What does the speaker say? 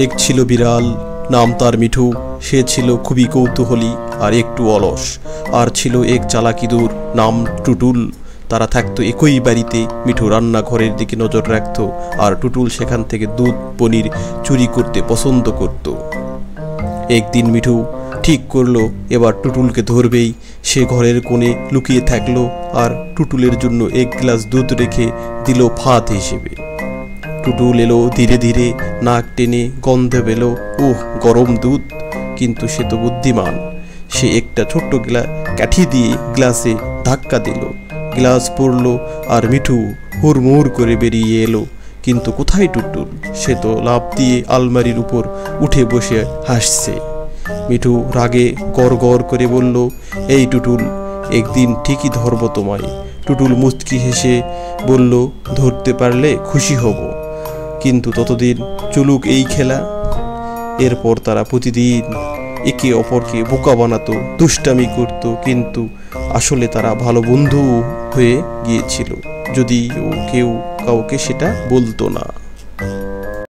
এক ছিল বিড়াল, নাম তার মিঠু। সে ছিল খুবই কৌতূহলী আর একটু অলস। আর ছিল এক চালাক ইঁদুর, নাম টুটুল। তারা থাকতো একই বাড়িতে। মিঠু রান্নাঘরের দিকে নজর রাখত, আর টুটুল সেখান থেকে দুধ পনির চুরি করতে পছন্দ করত। একদিন মিঠু ঠিক করলো এবার টুটুলকে ধরবেই। সে ঘরের কোণে লুকিয়ে থাকলো আর টুটুলের জন্য এক গ্লাস দুধ রেখে দিল ফাঁদ হিসেবে। টুটুল এলো ধীরে ধীরে, নাক টেনে গন্ধে পেল, ওহ গরম দুধ। কিন্তু সে তো বুদ্ধিমান। সে একটা ছোট্ট কাঠি দিয়ে গ্লাসে ধাক্কা দিল। গ্লাস পড়ল আর মিঠু হুড়মুড় করে বেরিয়ে এলো। কিন্তু কোথায় টুটুল? সে তো লাফ দিয়ে আলমারির উপর উঠে বসে হাসছে। মিঠু রাগে গড় গড় করে বলল, এই টুটুল, একদিন ঠিকই ধরব তোমায়। টুটুল মুচকি হেসে বলল, ধরতে পারলে খুশি হব, কিন্তু ততদিন চলুক এই খেলা। এরপর তারা প্রতিদিন একে অপরকে বোকা বানাতো, দুষ্টামি করত, কিন্তু আসলে তারা ভালো বন্ধু হয়ে গিয়েছিল, যদিও কেউ কাউকে সেটা বলতো না।